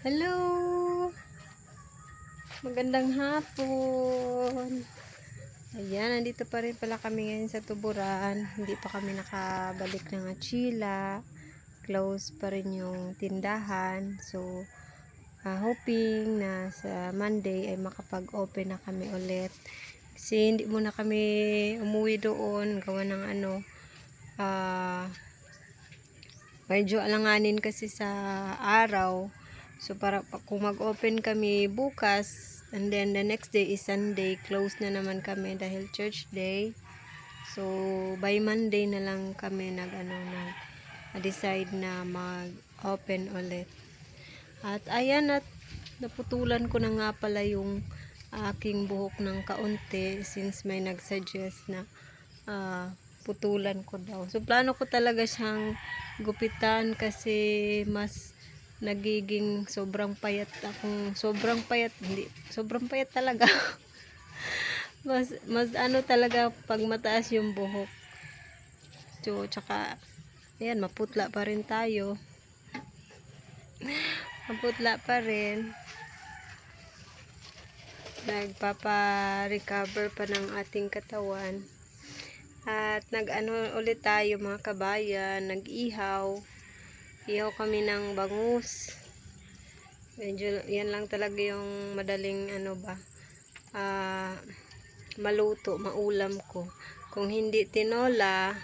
Hello! Magandang hapon! Ayan, nandito pa rin pala kami ngayon sa Tuburan. Hindi pa kami nakabalik ng Achila. Close pa rin yung tindahan. So, hoping na sa Monday ay makapag-open na kami ulit. Kasi hindi muna kami umuwi doon. Gawa ng medyo alanganin kasi sa araw. So para kung mag-open kami bukas and then the next day is Sunday, close na naman kami dahil church day. So by Monday na lang kami nag-decide na mag-open ulit. At ayan, at naputulan ko na nga pala yung aking buhok ng kaunti since may nag-suggest na putulan ko daw. So plano ko talaga siyang gupitan kasi mas nagiging sobrang payat talaga. mas talaga pag mataas yung buhok. So tsaka ayan, maputla pa rin tayo. Maputla pa rin. Nagpapa-recover pa ng ating katawan. At ulit tayo mga kabayan, nag-ihaw. Ihaw kami ng bangus. Medyo yan lang talaga yung madaling maluto, maulam ko. Kung hindi tinola,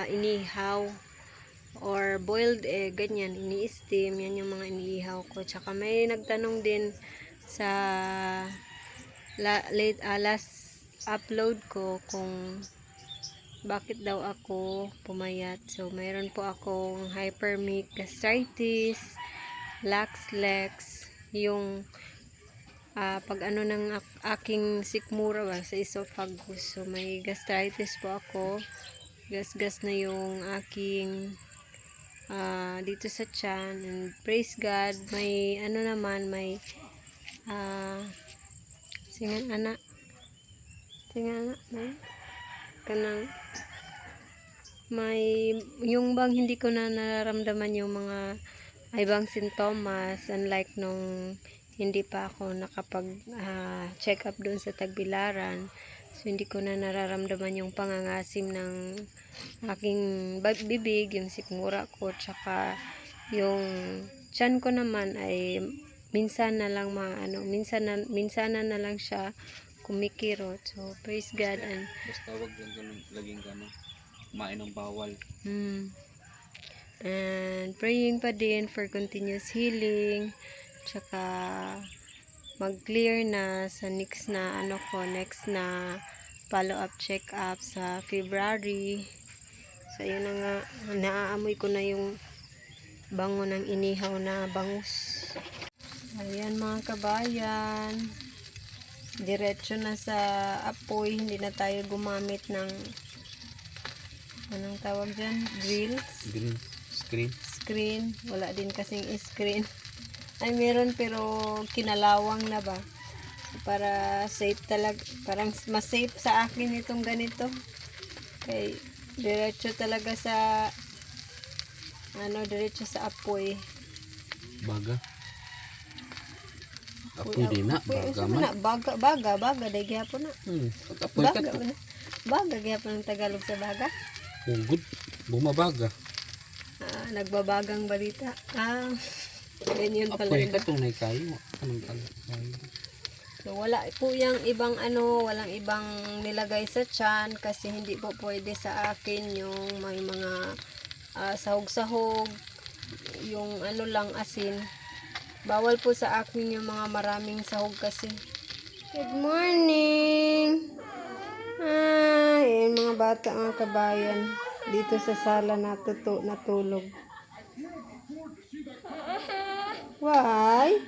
inihaw or boiled egg, ganyan, ini-steam, yan yung mga iniihaw ko. Tsaka may nagtanong din sa last upload ko kung bakit daw ako pumayat. So mayroon po akong hypermic gastritis, lax-lex, yung pag ng aking sikmura sa esophagus. So may gastritis po ako. Gas-gas na yung aking dito sa tiyan. And praise God, may may singan anak may kanang may yung bang hindi ko na nararamdaman yung mga ibang sintomas, unlike nung hindi pa ako nakapag check up doon sa Tagbilaran. So hindi ko na nararamdaman yung pangangasim ng aking bibig, yung sikmura ko, tsaka yung tiyan ko naman ay minsan na lang minsan na lang siya kumikirot. So praise God. And basta wag lang laging kumain ng bawal. And praying pa din for continuous healing, tsaka mag-clear na sa next na follow up check up sa February. So yun na nga, naaamoy ko na yung bango ng inihaw na bangus. Ayan mga kabayan, diretso na sa apoy, hindi na tayo gumamit ng anong tawag dyan? Screen. Wala din kasing screen. Ay meron pero kinalawang na ba? Para safe talaga. Parang mas safe sa akin itong ganito. Okay, diretso talaga sa diretso sa apoy. Baga. Apoy din na. Baga. Dahil gihapon na. Apoy ka to. Baga gihapon ng Tagalog sa baga. Good. Bumabaga. Nagbabagang balita. Ganyan pala. Apoy ka to na kayo. Anong tagal? So wala po yung ibang walang ibang nilagay sa tiyan kasi hindi po pwede sa akin yung may mga sahog-sahog, yung lang asin. Bawal po sa akin yung mga maraming sahog kasi. Good morning! Ayan mga bata, mga kabayan. Dito sa sala natulog. Why?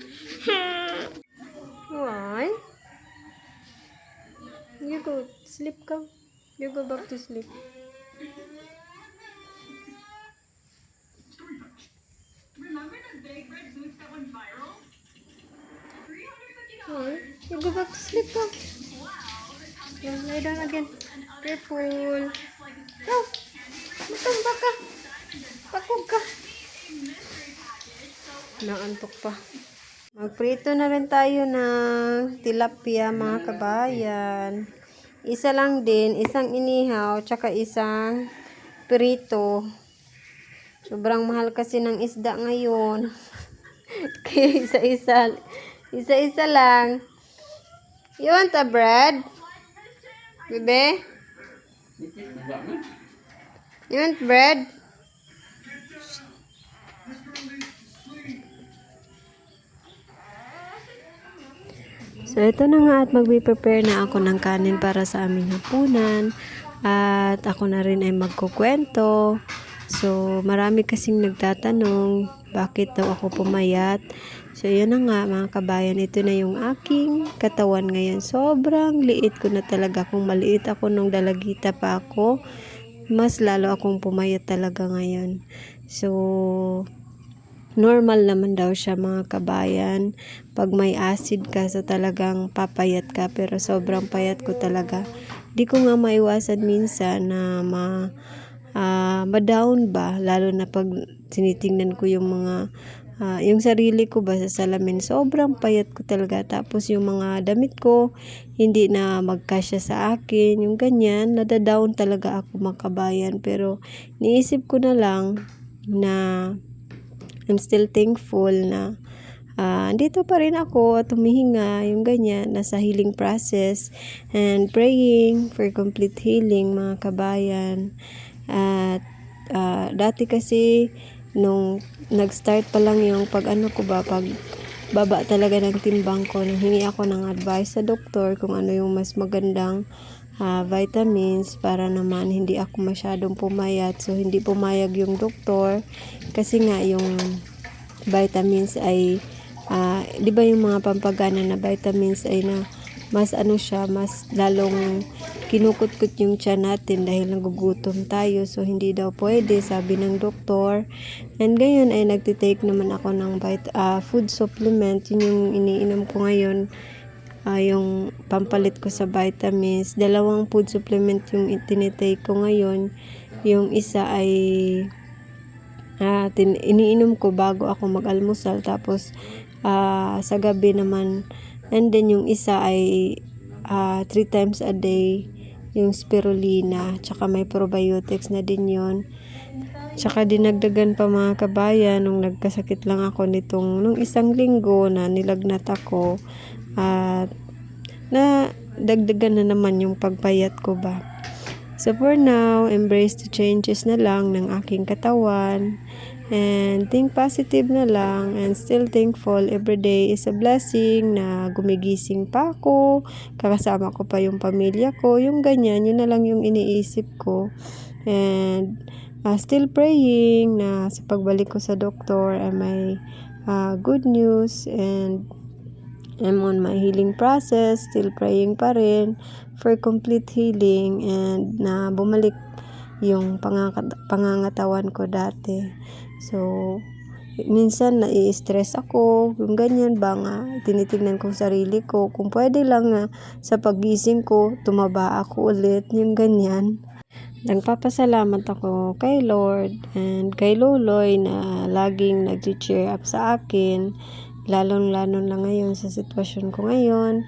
Why? You go sleep ka. You go back to sleep. Why? You go back to sleep ka. Yeah, lie down again. Careful. Go. Matamba ka. Pakog ka. Naantok pa. Magprito na rin tayo ng tilapia mga kabayan. Isa lang din, isang inihaw, tsaka isang prito. Sobrang mahal kasi ng isda ngayon. Kaya isa-isa lang. You want a bread? Bebe? You want bread? So, ito na nga at magbe-prepare na ako ng kanin para sa aming hapunan. At ako na rin ay magkukwento. So, marami kasing nagtatanong, bakit daw ako pumayat? So, yun na nga mga kabayan, ito na yung aking katawan ngayon. Sobrang liit ko na talaga. Kung maliit ako nung dalagita pa ako, mas lalo akong pumayat talaga ngayon. So, normal naman daw siya mga kabayan. Pag may acid ka, so talagang papayat ka. Pero sobrang payat ko talaga. Di ko nga maiwasan minsan na ma-down ba. Lalo na pag tinitingnan ko yung mga yung sarili ko ba sa salamin. Sobrang payat ko talaga. Tapos yung mga damit ko, hindi na magkasya sa akin. Yung ganyan, nadadown talaga ako mga kabayan. Pero niisip ko na lang na I'm still thankful na andito pa rin ako at humihinga, yung ganyan, nasa healing process and praying for complete healing mga kabayan. At dati kasi nung nag-start pa lang yung pag baba talaga ng timbang ko, nanghingi ako ng advice sa doktor kung ano yung mas magandang vitamins para naman hindi ako masyadong pumayat. So hindi pumayag yung doktor kasi nga yung vitamins ay di ba yung mga pampagana na vitamins ay na mas mas lalong kinukutkot yung tiyan natin dahil nagugutom tayo. So hindi daw pwede, sabi ng doktor. And ngayon ay nagtitake naman ako ng food supplement. Yun yung iniinom ko ngayon. Yung pampalit ko sa vitamins. 2 food supplement yung tinitake ko ngayon. Yung isa ay iniinom ko bago ako mag-almusal. Tapos sa gabi naman. And then yung isa ay 3 times a day. Yung spirulina. Tsaka may probiotics na din yon. Tsaka dinagdagan pa mga kabayan nung nagkasakit lang ako nung 1 linggo na nilagnat ako. At na dagdagan na naman yung pagpayat ko ba. So for now, embrace the changes na lang ng aking katawan and think positive na lang and still thankful. Every day is a blessing na gumigising pa ako, kakasama ko pa yung pamilya ko, yung ganyan, yun na lang yung iniisip ko. And still praying na sa pagbalik ko sa doktor ay may good news, and I'm on my healing process, still praying pa rin for complete healing and na bumalik yung pangangatawan ko dati. So, minsan nai-stress ako, yung ganyan ba nga, tinitingnan ko sarili ko, kung pwede lang nga sa pagising ko, tumaba ako ulit, yung ganyan. Nagpapasalamat ako kay Lord and kay Loloy na laging nag-cheer up sa akin, lalong-lalo na ngayon sa sitwasyon ko ngayon,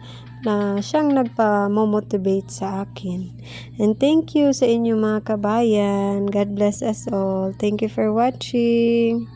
na siyang nagpa-motivate sa akin. And thank you sa inyo mga kabayan. God bless us all. Thank you for watching.